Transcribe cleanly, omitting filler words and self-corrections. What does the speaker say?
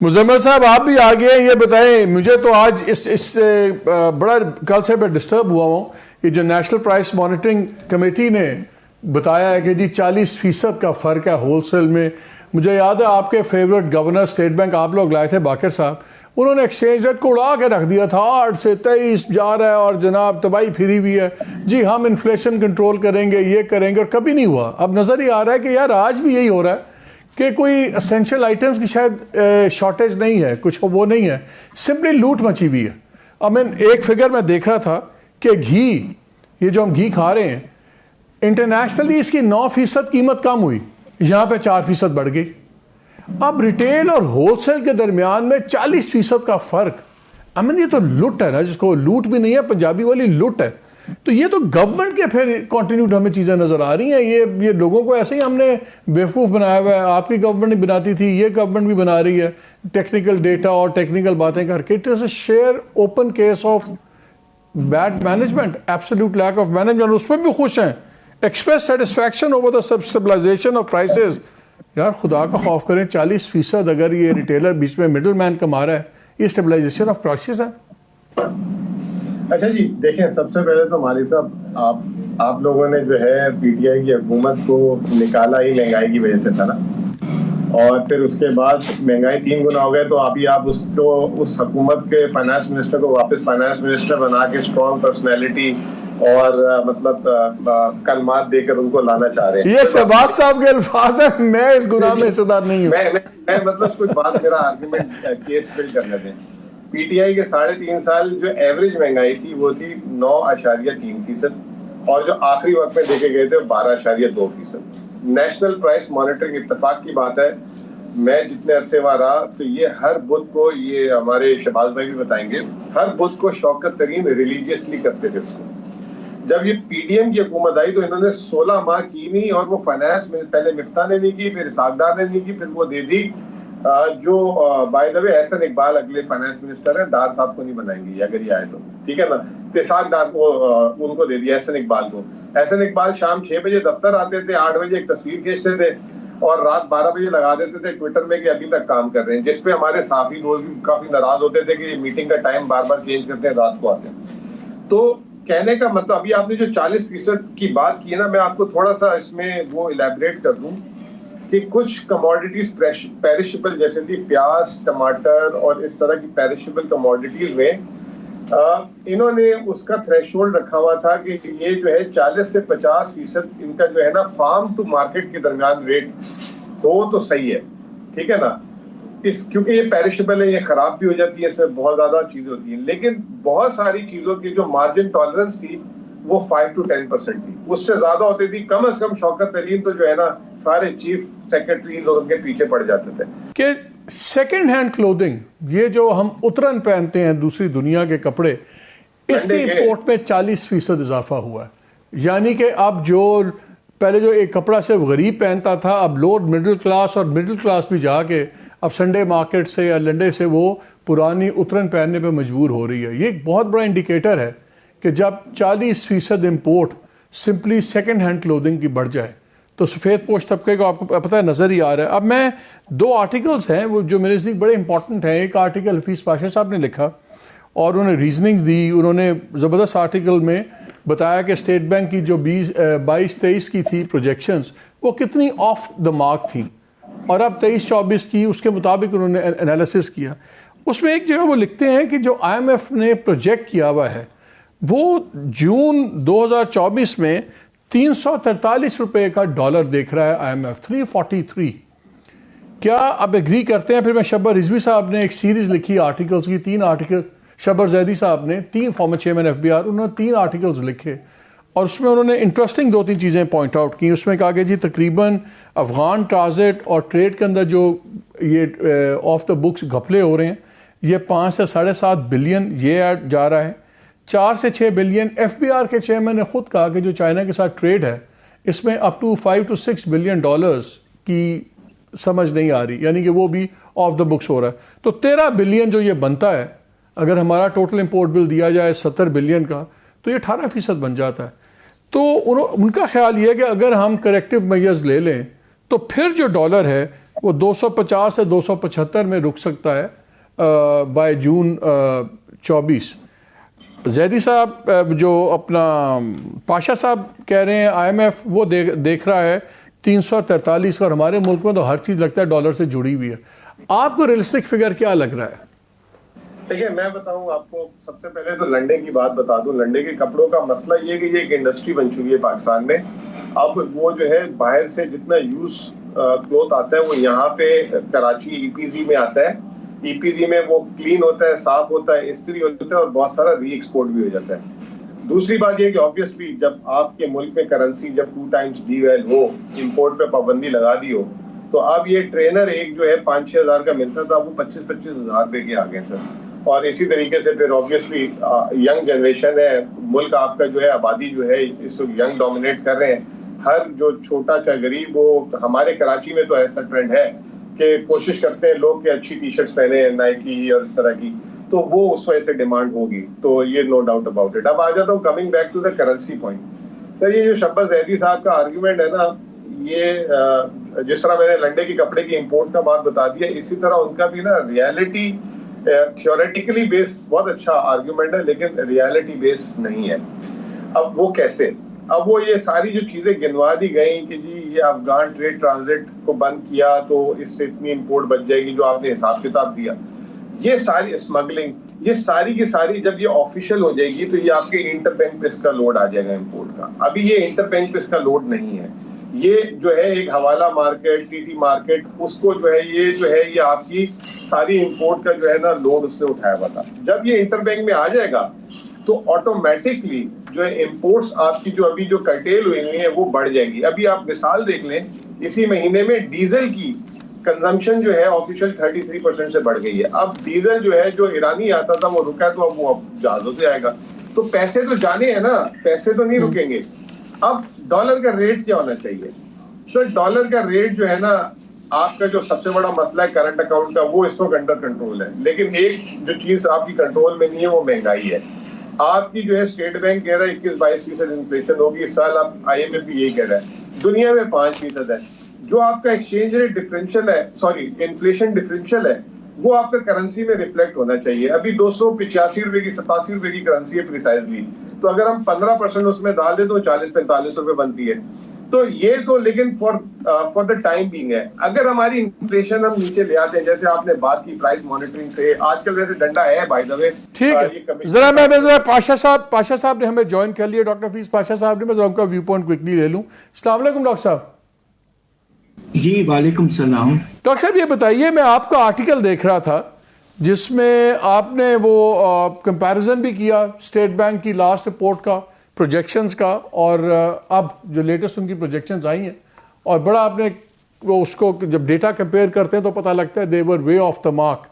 مزمل صاحب آپ بھی آ گئے ہیں، یہ بتائیں مجھے تو آج اس بڑا کل سے میں ڈسٹرب ہوا ہوں. یہ جو نیشنل پرائس مانیٹرنگ کمیٹی نے بتایا ہے کہ جی 40% کا فرق ہے ہول سیل میں. مجھے یاد ہے آپ کے فیورٹ گورنر اسٹیٹ بینک آپ لوگ لائے تھے باقر صاحب، انہوں نے ایکسچینج ریٹ کو اڑا کے رکھ دیا تھا، 8 سے 23 جا رہا ہے اور جناب تباہی پھری ہوئی ہے. جی ہم انفلیشن کنٹرول کریں گے، یہ کریں گے، اور کبھی نہیں ہوا. اب نظر ہی آ رہا ہے کہ یار آج بھی یہی ہو رہا ہے کہ کوئی اسینشل آئٹمس کی شاید شارٹیج نہیں ہے، کچھ وہ نہیں ہے، سمپلی لوٹ مچی ہوئی ہے. اب میں ایک فگر میں دیکھ رہا تھا کہ گھی، یہ جو ہم گھی کھا رہے ہیں، انٹرنیشنلی اس کی 9% قیمت کم ہوئی، یہاں پہ 4% بڑھ گئی. اب ریٹیل اور ہول سیل کے درمیان میں 40% کا فرق. یہ تو لوٹ ہے نا، جس کو لوٹ بھی نہیں ہے، پنجابی والی لوٹ ہے. تو یہ تو گورنمنٹ کے پھر کنٹینیوڈ ہمیں چیزیں نظر آ رہی ہیں. یہ لوگوں کو ایسے ہی ہم نے بیوقوف بنایا ہوا ہے. آپ کی گورنمنٹ نہیں بناتی تھی، یہ گورنمنٹ بھی بنا رہی ہے ٹیکنیکل ڈیٹا اور ٹیکنیکل باتیں کر کے. It is a sheer open case of bad management, absolute lack of management. اس پہ بھی خوش ہیں، express satisfaction over the stabilisation of prices. یار خدا کا خوف کریں، 40% اگر یہ ریٹیلر بیچ میں مڈل مین کما رہا ہے، یہ اسٹیبلائزیشن آف پرائسز ہے. اچھا جی دیکھیں، سب سے پہلے تو مالی صاحب آپ لوگوں نے جو ہے پی ٹی آئی کی حکومت کو نکالا ہی مہنگائی کی وجہ سے تھا نا، اور پھر اس کے بعد مہنگائی 3 گنا ہو گئے تو ابھی آپ اس حکومت کے فائنانس منسٹر کو واپس فائنانس منسٹر بنا کے اسٹرانگ پرسنالٹی اور مطلب کلمات دے کر ان کو لانا چاہ رہے ہیں. یہ شہباز صاحب کے الفاظ ہیں، میں اس گناہ میں حصہ دار نہیں ہوں. میں مطلب کوئی بات، میرا آرگومنٹ کیس فل کرنے دیں. پی ٹی آئی کے 3.5 سال جو ایوریج مہنگائی تھی وہ تھی 9.3%، اور جو آخری وقت میں دیکھے گئے تھے 12.2%. نیشنل پرائس مانیٹرنگ اتفاق کی بات ہے، میں جتنے عرصے وہاں رہا تو یہ ہر بدھ کو، یہ ہمارے شہباز بھائی بھی بتائیں گے، ہر بدھ کو شوکت ترین ریلیجیسلی کرتے تھے اس کو. جب یہ پی ڈی ایم کی حکومت آئی تو انہوں نے 16 ماہ کی نہیں، اور وہ فائنانس میں پہلے مفتاح نے نہیں کی، پھر اسحاق ڈار نے نہیں کی، پھر وہ دے دی جو بائی دا وے احسن اقبال اگلے فائنانس منسٹر ہیں، ڈار صاحب کو نہیں بنائیں گے اگر یہ آئے تو، ٹھیک ہے نا. اسحاق ڈار کو ان کو دے دیا، احسن اقبال کو. احسن اقبال شام 6 بجے دفتر آتے تھے، 8 بجے ایک تصویر کھینچتے تھے اور رات 12 بجے لگا دیتے تھے ٹویٹر میں کہ ابھی تک کام کر رہے ہیں، جس پہ ہمارے صحافی دوست بھی کافی ناراض ہوتے تھے کہ یہ میٹنگ کا ٹائم بار بار چینج کرتے ہیں، رات کو آتے ہیں. تو کہنے کا مطلب، ابھی آپ نے جو 40% کی بات کی ہے نا، میں آپ کو تھوڑا سا اس میں وہ الیبریٹ کر دوں کہ کچھ کموڈیٹیز پیرشبل جیسے تھی پیاز، ٹماٹر اور اس طرح کی پیرشبل کموڈیٹیز میں انہوں نے اس کا تھریش ہولڈ رکھا ہوا تھا کہ یہ جو ہے 40 سے 50% ان کا جو ہے نا فارم ٹو مارکیٹ کے درمیان ریٹ ہو تو صحیح ہے، ٹھیک ہے نا. کیونکہ یہ پیرشبل ہے، یہ خراب بھی ہو جاتی ہے، اس میں بہت زیادہ چیزیں ہوتی ہیں، لیکن بہت ساری چیزوں کی جو مارجن ٹالرنس تھی وہ 5 to 10% تھی، اس سے زیادہ ہوتی تھی. کم از کم شوکت ترین تو جو ہے نا سارے چیف سیکرٹریز اور ان کے پیچھے پڑ جاتے تھے کہ سیکنڈ ہینڈ کلودنگ، یہ جو ہم اترن پہنتے ہیں دوسری دنیا کے کپڑے، اس کی امپورٹ میں 40% اضافہ ہوا ہے. یعنی کہ اب جو پہلے جو ایک کپڑا صرف غریب پہنتا تھا، اب لوور مڈل کلاس اور مڈل کلاس بھی جا کے اب سنڈے مارکیٹ سے یا لنڈے سے وہ پرانی اترن پہننے پہ مجبور ہو رہی ہے. یہ ایک بہت بڑا انڈیکیٹر ہے کہ جب 40% import simply second hand clothing کی بڑھ جائے تو سفید پوش طبقے کو آپ کو پتہ ہے نظر ہی آ رہا ہے. اب میں 2 آرٹیکلز ہیں وہ جو میرے نزدیک بڑے امپورٹنٹ ہیں. ایک آرٹیکل حفیظ پاشا صاحب نے لکھا اور انہوں نے ریزننگز دی. انہوں نے زبردست آرٹیکل میں بتایا کہ اسٹیٹ بینک کی جو 22-23 کی تھی پروجیکشنز وہ کتنی آف دا مارک تھیں، اور اب 23-24 کی اس کے مطابق انہوں نے انالیسس کیا. اس میں ایک جگہ وہ لکھتے ہیں کہ جو آئی ایم ایف نے پروجیکٹ کیا ہوا ہے وہ جون 2024 میں 343 روپے کا ڈالر دیکھ رہا ہے آئی ایم ایف، 343. کیا آپ ایگری کرتے ہیں؟ پھر میں شبر رضوی صاحب نے ایک سیریز لکھی آرٹیکلز کی، 3 آرٹیکل. شبر زیدی صاحب نے 3 former chairman F B R, انہوں نے 3 آرٹیکلز لکھے اور اس میں انہوں نے انٹرسٹنگ 2-3 چیزیں پوائنٹ آؤٹ کی. اس میں کہا کہ جی تقریباً افغان ٹرانزٹ اور ٹریڈ کے اندر جو یہ آف دا بکس گھپلے ہو رہے ہیں، یہ 5 سے 7.5 بلین یہ جا رہا ہے. 4 سے 6 بلین ایف بی آر کے چیئرمین نے خود کہا کہ جو چائنا کے ساتھ ٹریڈ ہے اس میں up to 5 to 6 billion dollars کی سمجھ نہیں آ رہی، یعنی کہ وہ بھی آف دا بکس ہو رہا ہے. تو 13 بلین جو یہ بنتا ہے، اگر ہمارا ٹوٹل امپورٹ بل دیا جائے 70 بلین کا تو یہ 18% بن جاتا ہے. تو ان کا خیال یہ ہے کہ اگر ہم کریکٹیو میئرز لے لیں تو پھر جو ڈالر ہے وہ 250 سے 275 میں رک سکتا ہے بائی جون 24. زیدی صاحب جو اپنا پاشا صاحب کہہ رہے ہیں IMF وہ دیکھ رہا ہے 343 کا، اور ہمارے ملک میں تو ہر چیز لگتا ہے ڈالر سے جڑی ہوئی ہے. آپ کو ریئلسٹک فگر کیا لگ رہا ہے؟ دیکھیے میں بتاؤں آپ کو، سب سے پہلے تو لنڈے کی بات بتا دوں. لنڈے کے کپڑوں کا مسئلہ یہ کہ یہ ایک انڈسٹری بن چکی ہے پاکستان میں. اب وہ جو ہے باہر سے جتنا یوز کلوتھ آتا ہے وہ یہاں پہ کراچی EPZ میں آتا ہے. EPZ میں وہ کلین ہوتا ہے، صاف ہوتا ہے، استری ہوتا ہے، اور بہت سارا ری ایکسپورٹ بھی ہو جاتا ہے. دوسری بات یہ کہ آبویسلی جب آپ کے ملک میں کرنسی جب 2 ٹائمز ڈیویل ہو، امپورٹ پہ پابندی لگا دی ہو، تو اب یہ ٹرینر ایک جو ہے 5-6 ہزار کا ملتا تھا وہ 25-25 ہزار روپے کے آگے سر. اور اسی طریقے سے پھر آبویسلی ینگ جنریشن ہے، ملک آپ کا جو ہے آبادی جو ہے اس وقت ینگ ڈومینیٹ کر رہے ہیں. ہر جو چھوٹا چاہے غریب ہو، ہمارے کراچی میں تو ایسا ٹرینڈ ہے کہ کوشش کرتے ہیں لوگ کہ اچھی ٹی شرٹس پہنے ہیں نائکی اور اس طرح کی، تو وہ اس وجہ سے ڈیمانڈ ہوگی. تو یہ نو ڈاؤٹ اباؤٹ اٹ. اب آ جاتا ہوں coming back to the currency point. Sir یہ جو شبر زیدی صاحب کا آرگیومنٹ ہے نا، یہ جس طرح میں نے لنڈے کے کپڑے کی امپورٹ کا بات بتا دیا، اسی طرح ان کا بھی نا ریالٹی تھیوریٹیکلی بیس بہت اچھا آرگیومنٹ ہے لیکن ریالٹی بیس نہیں ہے. اب وہ کیسے؟ اب وہ یہ ساری جو چیزیں گنوا دی گئیں کہ جی یہ افغان ٹریڈ ٹرانزٹ کو بند کیا تو اس سے اتنی امپورٹ بچ جائے گی جو آپ نے حساب کتاب دیا، یہ ساری اسمگلنگ، یہ ساری کی ساری جب یہ آفیشیل ہو جائے گی تو یہ آپ کے انٹر بینک پہ اس کا لوڈ آ جائے گا امپورٹ کا. ابھی یہ انٹر بینک پہ اس کا لوڈ نہیں ہے. یہ جو ہے ایک حوالہ مارکیٹ، TT مارکیٹ، اس کو جو ہے یہ آپ کی ساری امپورٹ کا جو ہے نا لوڈ اس نے اٹھایا ہوا تھا. جب یہ انٹر بینک میں آ جائے گا تو آٹومیٹکلی جو ہے امپورٹس آپ کی جو ابھی جو کرٹیل ہوئی ہیں وہ بڑھ جائیں گی. ابھی آپ مثال دیکھ لیں، اسی مہینے میں ڈیزل کی کنزمپشن جو ہے آفیشیل 33% سے بڑھ گئی ہے. اب ڈیزل جو ہے جو ایرانی آتا تھا وہ رکا تو اب وہ جہازوں سے آئے گا. تو پیسے تو جانے ہیں نا، پیسے تو نہیں رکیں گے. اب ڈالر کا ریٹ کیا ہونا چاہیے؟ سر ڈالر کا ریٹ جو ہے نا، آپ کا جو سب سے بڑا مسئلہ ہے کرنٹ اکاؤنٹ کا، وہ اس وقت انڈر کنٹرول ہے. لیکن ایک جو چیز آپ کی کنٹرول میں نہیں ہے وہ مہنگائی ہے. آپ کی جو ہے اسٹیٹ بینک کہہ رہا ہے 21-22% انفلیشن ہوگی اس سال. اب IMF بھی یہی کہہ رہا ہے. دنیا میں 5% ہے. جو آپ کا ایکسچینج ریٹ ڈفرینشیل ہے، سوری انفلیشن ڈفرینشیل ہے، وہ آپ کا کرنسی میں ریفلیکٹ ہونا چاہیے. ابھی 285 روپے کی 87 روپے کی کرنسی ہے پریسائزلی. تو اگر ہم 15% اس میں ڈال دیں تو 40-45 روپے بنتی ہے. تو یہ تو لیکن فار دا ٹائم بینگ ہے. اگر ہماری انفلیشن ہم نیچے لے آتے ہیں، جیسے آپ نے بات کی پرائس مانیٹرنگ سے، آج کل ویسے ڈنڈا ہے بائی دا وے. ٹھیک ہے، ذرا میں پاشا صاحب نے ہمیں جوائن کر لیا، ڈاکٹر حفیظ پاشا صاحب نے. میں ذرا ان کا ویو پوائنٹ کوئکلی لے لوں. السلام علیکم ڈاکٹر صاحب. جی وعلیکم السلام. ڈاکٹر صاحب یہ بتائیے، میں آپ کا آرٹیکل دیکھ رہا تھا جس میں آپ نے وہ کمپیریزن بھی کیا اسٹیٹ بینک کی لاسٹ رپورٹ کا، پروجیکشنز کا، اور اب جو لیٹسٹ ان کی پروجیکشنز آئی ہیں، اور بڑا آپ نے وہ اس کو جب ڈیٹا کمپیئر کرتے ہیں تو پتہ لگتا ہے دے ور وے آف دا مارک.